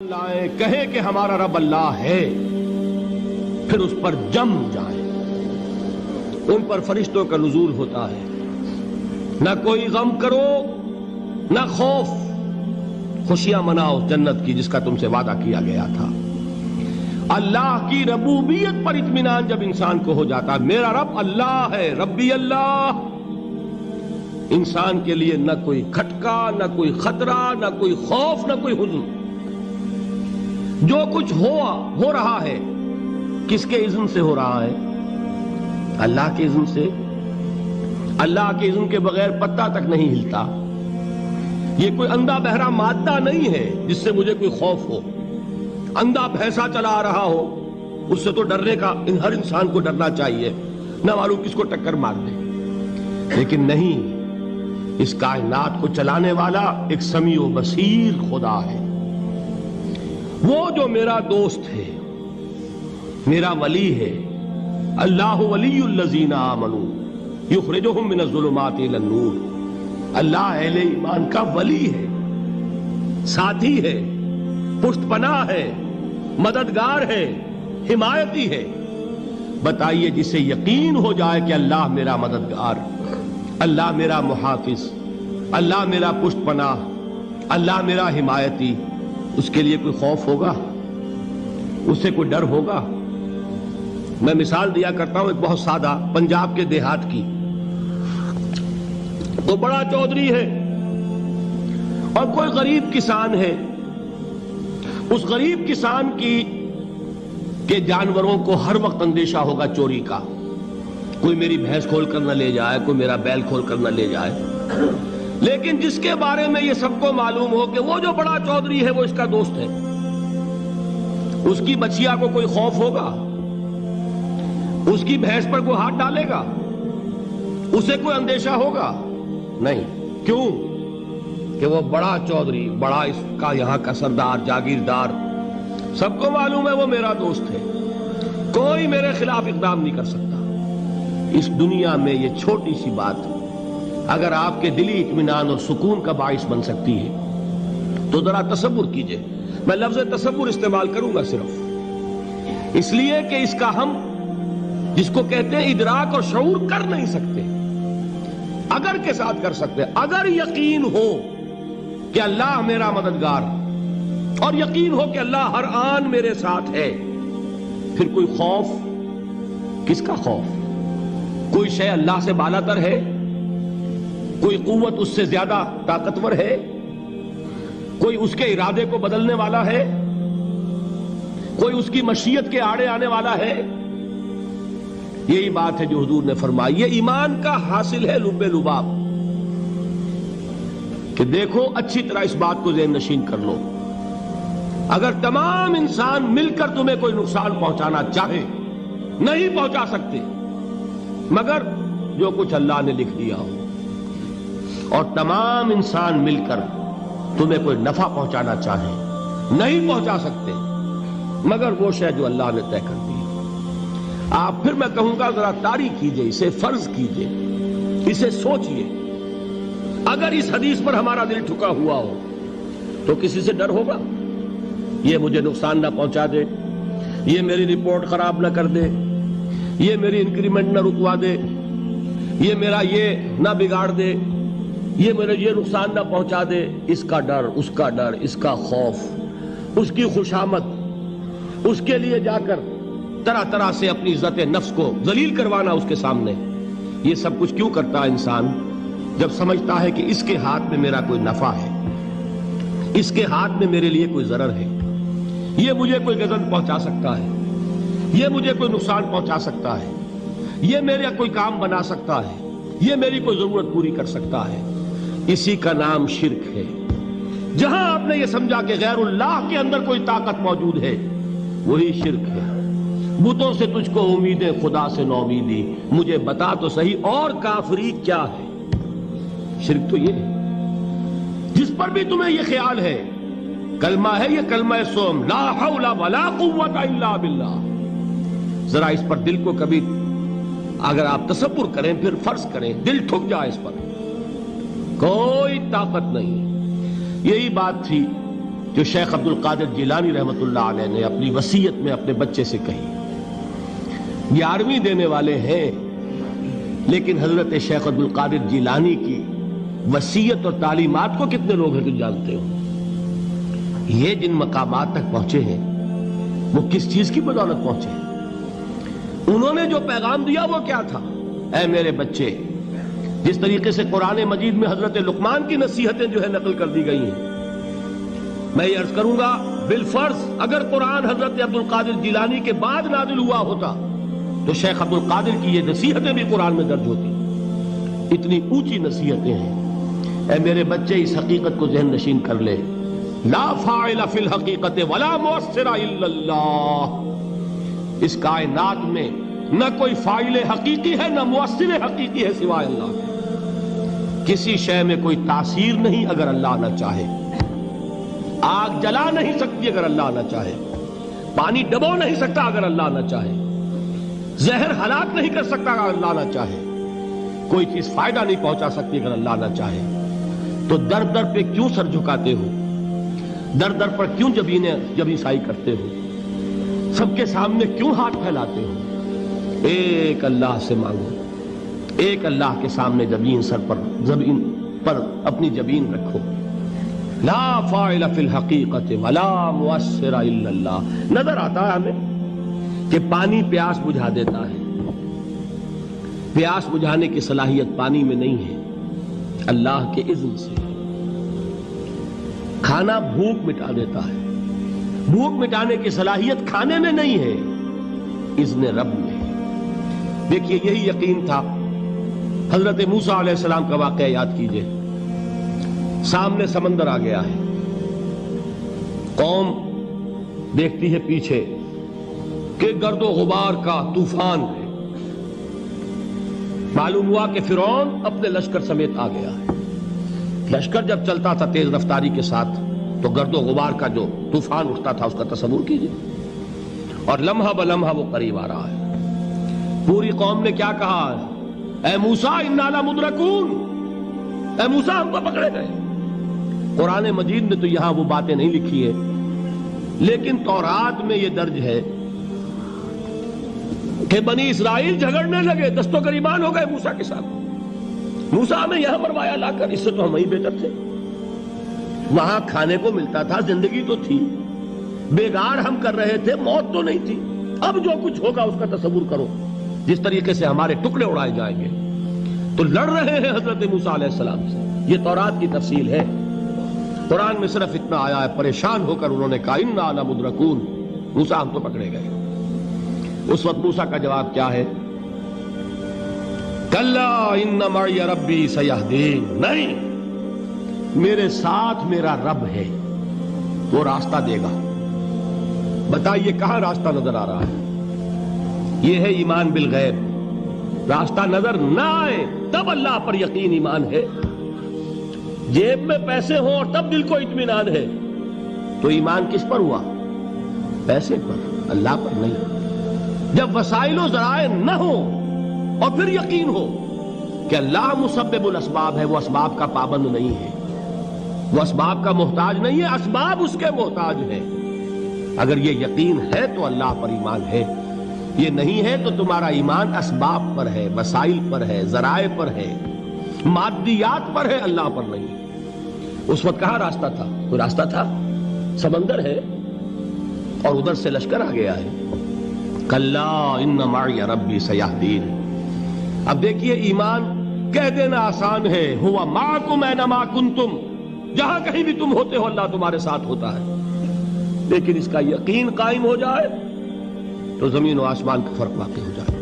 لائیں کہیں کہ ہمارا رب اللہ ہے، پھر اس پر جم جائیں۔ ان پر فرشتوں کا نزول ہوتا ہے، نہ کوئی غم کرو نہ خوف، خوشیاں مناؤ جنت کی جس کا تم سے وعدہ کیا گیا تھا۔ اللہ کی ربوبیت پر اطمینان جب انسان کو ہو جاتا ہے، میرا رب اللہ ہے، ربی اللہ، انسان کے لیے نہ کوئی کھٹکا، نہ کوئی خطرہ، نہ کوئی خوف، نہ کوئی حزن۔ جو کچھ ہو رہا ہے کس کے اذن سے ہو رہا ہے؟ اللہ کے اذن سے۔ اللہ کے اذن کے بغیر پتا تک نہیں ہلتا۔ یہ کوئی اندھا بہرا مادہ نہیں ہے جس سے مجھے کوئی خوف ہو۔ اندھا بھینسا چلا آ رہا ہو اس سے تو ڈرنے کا ہر انسان کو ڈرنا چاہیے، نہ معلوم کس کو ٹکر مار دے۔ لیکن نہیں، اس کائنات کو چلانے والا ایک سمیع و بصیر خدا ہے۔ وہ جو میرا دوست ہے، میرا ولی ہے۔ اللہ ولی الذین آمنوا یخرجہم من الظلمات الی النور۔ اللہ اہل ایمان کا ولی ہے، ساتھی ہے، پشت پناہ ہے، مددگار ہے، حمایتی ہے۔ بتائیے جسے یقین ہو جائے کہ اللہ میرا مددگار، اللہ میرا محافظ، اللہ میرا پشت پناہ، اللہ میرا حمایتی، اس کے لیے کوئی خوف ہوگا؟ اس سے کوئی ڈر ہوگا؟ میں مثال دیا کرتا ہوں ایک بہت سادہ، پنجاب کے دیہات کی۔ وہ بڑا چودھری ہے اور کوئی غریب کسان ہے۔ اس غریب کسان کے جانوروں کو ہر وقت اندیشہ ہوگا چوری کا، کوئی میری بھینس کھول کر نہ لے جائے، کوئی میرا بیل کھول کر نہ لے جائے۔ لیکن جس کے بارے میں یہ سب کو معلوم ہو کہ وہ جو بڑا چودھری ہے وہ اس کا دوست ہے، اس کی بچیا کو کوئی خوف ہوگا؟ اس کی بھینس پر کوئی ہاتھ ڈالے گا؟ اسے کوئی اندیشہ ہوگا؟ نہیں۔ کیوں؟ کہ وہ بڑا چودھری، بڑا اس کا یہاں کا سردار، جاگیردار، سب کو معلوم ہے وہ میرا دوست ہے، کوئی میرے خلاف اقدام نہیں کر سکتا۔ اس دنیا میں یہ چھوٹی سی بات اگر آپ کے دلی اطمینان اور سکون کا باعث بن سکتی ہے تو ذرا تصور کیجئے۔ میں لفظ تصور استعمال کروں گا صرف اس لیے کہ اس کا ہم جس کو کہتے ہیں ادراک اور شعور کر نہیں سکتے، اگر کے ساتھ کر سکتے۔ اگر یقین ہو کہ اللہ میرا مددگار اور یقین ہو کہ اللہ ہر آن میرے ساتھ ہے، پھر کوئی خوف؟ کس کا خوف؟ کوئی شے اللہ سے بالا تر ہے؟ کوئی قوت اس سے زیادہ طاقتور ہے؟ کوئی اس کے ارادے کو بدلنے والا ہے؟ کوئی اس کی مشیت کے آڑے آنے والا ہے؟ یہی بات ہے جو حضور نے فرمائی۔ یہ ایمان کا حاصل ہے لب لباب، کہ دیکھو اچھی طرح اس بات کو ذہن نشین کر لو، اگر تمام انسان مل کر تمہیں کوئی نقصان پہنچانا چاہے نہیں پہنچا سکتے مگر جو کچھ اللہ نے لکھ دیا ہو، اور تمام انسان مل کر تمہیں کوئی نفع پہنچانا چاہے نہیں پہنچا سکتے مگر وہ شے جو اللہ نے طے کر دی۔ آپ پھر میں کہوں گا ذرا طاری کیجئے، اسے فرض کیجئے، اسے سوچئے۔ اگر اس حدیث پر ہمارا دل ٹھکا ہوا ہو تو کسی سے ڈر ہوگا؟ یہ مجھے نقصان نہ پہنچا دے، یہ میری رپورٹ خراب نہ کر دے، یہ میری انکریمنٹ نہ رکوا دے، یہ میرا یہ نہ بگاڑ دے، یہ میرے یہ نقصان نہ پہنچا دے۔ اس کا ڈر، اس کا ڈر، اس کا خوف، اس کی خوشامد، اس کے لیے جا کر طرح طرح سے اپنی عزت نفس کو ذلیل کروانا اس کے سامنے، یہ سب کچھ کیوں کرتا ہے انسان؟ جب سمجھتا ہے کہ اس کے ہاتھ میں میرا کوئی نفع ہے، اس کے ہاتھ میں میرے لیے کوئی ضرر ہے، یہ مجھے کوئی غضب پہنچا سکتا ہے، یہ مجھے کوئی نقصان پہنچا سکتا ہے، یہ میرا کوئی کام بنا سکتا ہے، یہ میری کوئی ضرورت پوری کر سکتا ہے، اسی کا نام شرک ہے۔ جہاں آپ نے یہ سمجھا کہ غیر اللہ کے اندر کوئی طاقت موجود ہے وہی شرک ہے۔ بتوں سے تجھ کو امیدیں، خدا سے نومیدی، مجھے بتا تو صحیح اور کافری کیا ہے؟ شرک تو یہ ہے۔ جس پر بھی تمہیں یہ خیال ہے، کلمہ ہے یہ کلمہ سوم، لا حول ولا قوت الا باللہ، ذرا اس پر دل کو کبھی اگر آپ تصور کریں، پھر فرض کریں، دل ٹھک جائے اس پر، کوئی طاقت نہیں۔ یہی بات تھی جو شیخ عبد القادر جیلانی رحمۃ اللہ علیہ نے اپنی وصیت میں اپنے بچے سے کہی. 11ویں دینے والے ہیں، لیکن حضرت شیخ عبد القادر جیلانی کی وصیت اور تعلیمات کو کتنے لوگ ہیں تم جانتے ہو؟ یہ جن مقامات تک پہنچے ہیں وہ کس چیز کی بدولت پہنچے ہیں؟ انہوں نے جو پیغام دیا وہ کیا تھا؟ اے میرے بچے، جس طریقے سے قرآن مجید میں حضرت لقمان کی نصیحتیں جو ہے نقل کر دی گئی ہیں، میں یہ عرض کروں گا بالفرض اگر قرآن حضرت عبد القادر جیلانی کے بعد نازل ہوا ہوتا تو شیخ عبد القادر کی یہ نصیحتیں بھی قرآن میں درج ہوتی. اتنی اونچی نصیحتیں ہیں. اے میرے بچے، اس حقیقت کو ذہن نشین کر لے، لا فاعل فی الحقیقت ولا مؤثر الا اللہ. اس کائنات میں نہ کوئی فاعل حقیقی ہے نہ مؤثر حقیقی ہے سوائے اللہ. کسی شے میں کوئی تاثیر نہیں اگر اللہ نہ چاہے. آگ جلا نہیں سکتی اگر اللہ نہ چاہے. پانی ڈبو نہیں سکتا اگر اللہ نہ چاہے. زہر ہلاک نہیں کر سکتا اگر اللہ نہ چاہے. کوئی چیز فائدہ نہیں پہنچا سکتی اگر اللہ نہ چاہے. تو در در پہ کیوں سر جھکاتے ہو؟ در در پر کیوں جبیں سائی کرتے ہو؟ سب کے سامنے کیوں ہاتھ پھیلاتے ہو؟ ایک اللہ سے مانگو. ایک اللہ کے سامنے زمین پر اپنی جبین رکھو. لا فاعل فی الحقیقت ولا مؤثر الا اللہ. نظر آتا ہے ہمیں کہ پانی پیاس بجھا دیتا ہے. پیاس بجھانے کی صلاحیت پانی میں نہیں ہے، اللہ کے اذن سے. کھانا بھوک مٹا دیتا ہے. بھوک مٹانے کی صلاحیت کھانے میں نہیں ہے، اذن رب میں. دیکھیے یہی یقین تھا. حضرت موسیٰ علیہ السلام کا واقعہ یاد کیجئے. سامنے سمندر آ گیا ہے. قوم دیکھتی ہے پیچھے کہ گرد و غبار کا طوفان ہے. معلوم ہوا کہ فرعون اپنے لشکر سمیت آ گیا ہے. لشکر جب چلتا تھا تیز رفتاری کے ساتھ تو گرد و غبار کا جو طوفان اٹھتا تھا اس کا تصور کیجئے. اور لمحہ بلمحہ وہ قریب آ رہا ہے. پوری قوم نے کیا کہا؟ اے موسیٰ انا لمدرکون. اے موسیٰ ہم کو پکڑے گئے. قرآن مجید میں تو یہاں وہ باتیں نہیں لکھی ہے، لیکن تورات میں یہ درج ہے کہ بنی اسرائیل جھگڑنے لگے، دست و گریبان ہو گئے موسیٰ کے ساتھ. موسیٰ ہمیں یہاں مروایا لا کر، اس سے تو ہم ہی بہتر تھے. وہاں کھانے کو ملتا تھا، زندگی تو تھی. بیگار ہم کر رہے تھے، موت تو نہیں تھی. اب جو کچھ ہوگا اس کا تصور کرو، جس طریقے سے ہمارے ٹکڑے اڑائے جائیں گے. تو لڑ رہے ہیں حضرت موسیٰ علیہ السلام سے. یہ تورات کی تفصیل ہے. قرآن میں صرف اتنا آیا ہے، پریشان ہو کر انہوں نے کہا انا لمدرکون. موسیٰ ہم تو پکڑے گئے. اس وقت موسیٰ کا جواب کیا ہے؟ کلا ان معی ربی سیہدین. نہیں، میرے ساتھ میرا رب ہے، وہ راستہ دے گا. بتائیے کہاں راستہ نظر آ رہا ہے؟ یہ ہے ایمان بالغیب. راستہ نظر نہ آئے تب اللہ پر یقین ایمان ہے. جیب میں پیسے ہوں اور تب دل کو اطمینان ہے تو ایمان کس پر ہوا؟ پیسے پر، اللہ پر نہیں. جب وسائل و ذرائع نہ ہو اور پھر یقین ہو کہ اللہ مسبب الاسباب ہے، وہ اسباب کا پابند نہیں ہے، وہ اسباب کا محتاج نہیں ہے، اسباب اس کے محتاج ہے. اگر یہ یقین ہے تو اللہ پر ایمان ہے. یہ نہیں ہے تو تمہارا ایمان اسباب پر ہے، وسائل پر ہے، ذرائع پر ہے، مادیات پر ہے، اللہ پر نہیں. اس وقت کہاں راستہ تھا؟ کوئی راستہ تھا؟ سمندر ہے اور ادھر سے لشکر آ گیا ہے. کلا ان معی ربی سیہدین. اب دیکھیے ایمان کہہ دینا آسان ہے، ہوا معکم اینما کنتم. جہاں کہیں بھی تم ہوتے ہو اللہ تمہارے ساتھ ہوتا ہے. لیکن اس کا یقین قائم ہو جائے تو زمین و آسمان کا فرق واقع ہو جائے.